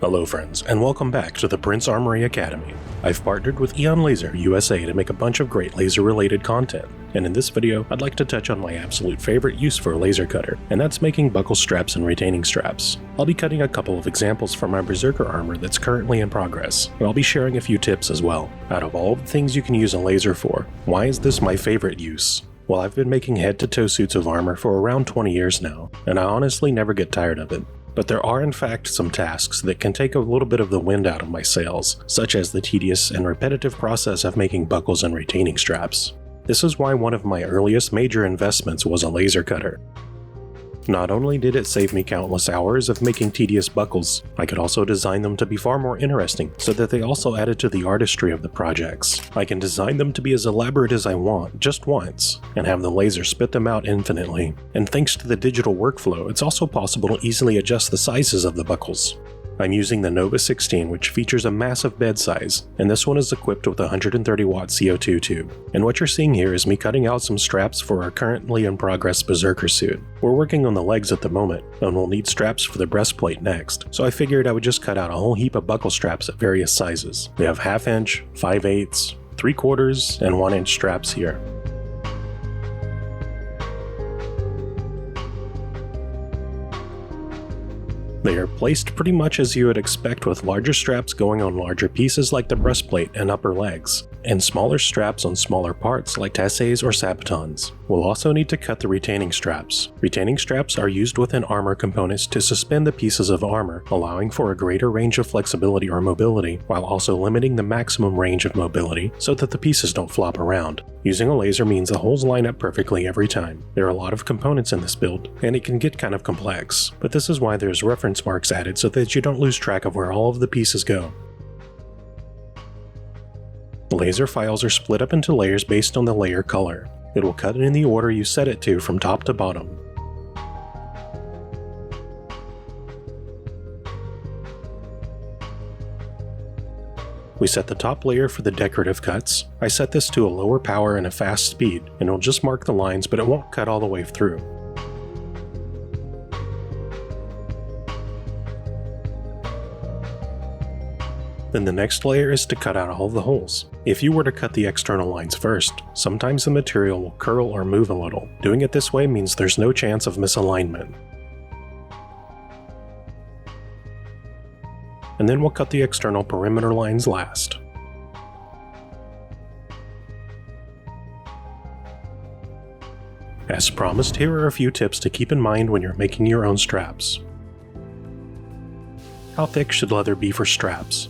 Hello friends, and welcome back to the Prince Armory Academy. I've partnered with Eon Laser USA to make a bunch of great laser related content, and in this video I'd like to touch on my absolute favorite use for a laser cutter, and that's making buckle straps and retaining straps. I'll be cutting a couple of examples from my Berserker Armor that's currently in progress, and I'll be sharing a few tips as well. Out of all the things you can use a laser for, why is this my favorite use? Well, I've been making head-to-toe suits of armor for around 20 years now, and I honestly never get tired of it. But there are in fact some tasks that can take a little bit of the wind out of my sails, such as the tedious and repetitive process of making buckles and retaining straps. This is why one of my earliest major investments was a laser cutter. Not only did it save me countless hours of making tedious buckles, I could also design them to be far more interesting so that they also added to the artistry of the projects. I can design them to be as elaborate as I want, just once, and have the laser spit them out infinitely. And thanks to the digital workflow, it's also possible to easily adjust the sizes of the buckles. I'm using the Nova 16, which features a massive bed size, and this one is equipped with a 130 watt CO2 tube. And what you're seeing here is me cutting out some straps for our currently in progress Berserker suit. We're working on the legs at the moment, and we'll need straps for the breastplate next, so I figured I would just cut out a whole heap of buckle straps at various sizes. We have 1/2 inch, 5/8, 3/4, and 1 inch straps here. They are placed pretty much as you would expect, with larger straps going on larger pieces like the breastplate and upper legs, and smaller straps on smaller parts like tasses or sabatons. We'll also need to cut the retaining straps. Retaining straps are used within armor components to suspend the pieces of armor, allowing for a greater range of flexibility or mobility, while also limiting the maximum range of mobility so that the pieces don't flop around. Using a laser means the holes line up perfectly every time. There are a lot of components in this build, and it can get kind of complex, but this is why there's reference marks added so that you don't lose track of where all of the pieces go. The laser files are split up into layers based on the layer color. It will cut in the order you set it to from top to bottom. We set the top layer for the decorative cuts. I set this to a lower power and a fast speed, and it'll just mark the lines, but it won't cut all the way through. Then the next layer is to cut out all the holes. If you were to cut the external lines first, sometimes the material will curl or move a little. Doing it this way means there's no chance of misalignment. And then we'll cut the external perimeter lines last. As promised, here are a few tips to keep in mind when you're making your own straps. How thick should leather be for straps?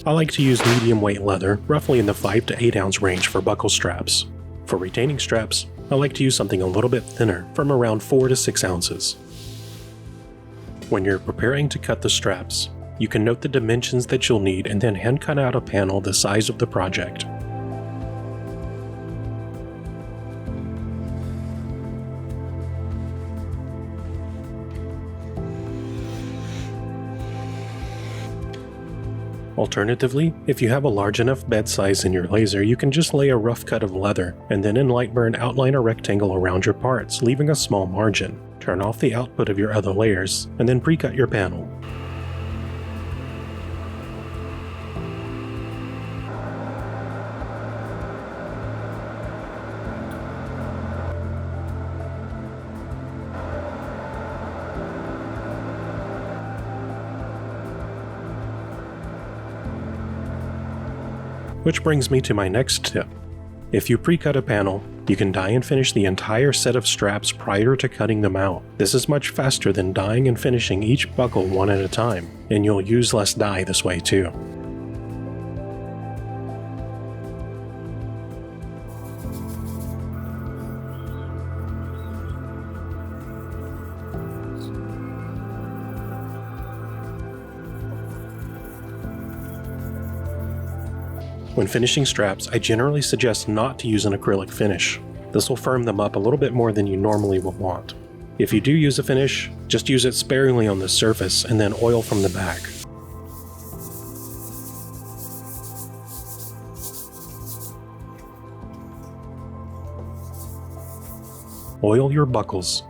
I like to use medium weight leather, roughly in the 5 to 8 ounce range for buckle straps. For retaining straps, I like to use something a little bit thinner, from around 4 to 6 ounces. When you're preparing to cut the straps, you can note the dimensions that you'll need and then hand cut out a panel the size of the project. Alternatively, if you have a large enough bed size in your laser, you can just lay a rough cut of leather, and then in Lightburn outline a rectangle around your parts, leaving a small margin. Turn off the output of your other layers, and then pre-cut your panel. Which brings me to my next tip. If you pre-cut a panel, you can dye and finish the entire set of straps prior to cutting them out. This is much faster than dyeing and finishing each buckle one at a time, and you'll use less dye this way too. When finishing straps, I generally suggest not to use an acrylic finish. This will firm them up a little bit more than you normally will want. If you do use a finish, just use it sparingly on the surface and then oil from the back. Oil your buckles.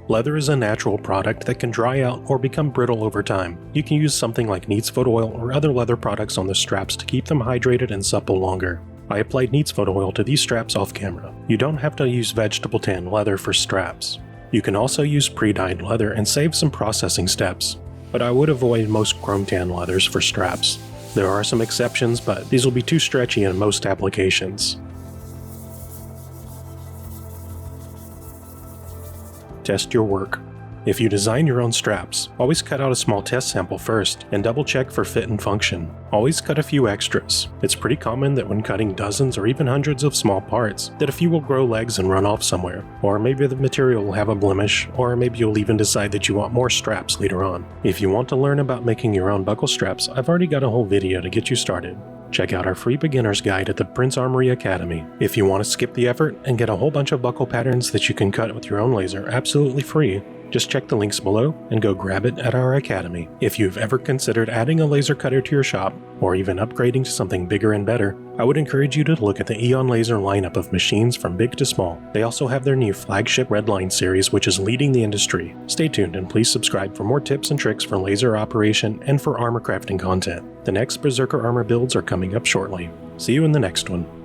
Leather is a natural product that can dry out or become brittle over time. You can use something like Neat's Foot Oil or other leather products on the straps to keep them hydrated and supple longer. I applied Neat's Foot Oil to these straps off camera. You don't have to use vegetable tan leather for straps. You can also use pre-dyed leather and save some processing steps, but I would avoid most chrome tan leathers for straps. There are some exceptions, but these will be too stretchy in most applications. Test your work. If you design your own straps, always cut out a small test sample first and double check for fit and function. Always cut a few extras. It's pretty common that when cutting dozens or even hundreds of small parts, that a few will grow legs and run off somewhere, or maybe the material will have a blemish, or maybe you'll even decide that you want more straps later on. If you want to learn about making your own buckle straps, I've already got a whole video to get you started. Check out our free beginner's guide at the Prince Armory Academy. If you want to skip the effort and get a whole bunch of buckle patterns that you can cut with your own laser absolutely free, just check the links below and go grab it at our academy. If you've ever considered adding a laser cutter to your shop, or even upgrading to something bigger and better, I would encourage you to look at the Aeon Laser lineup of machines from big to small. They also have their new flagship Redline series, which is leading the industry. Stay tuned and please subscribe for more tips and tricks for laser operation and for armor crafting content. The next Berserker Armor builds are coming up shortly. See you in the next one.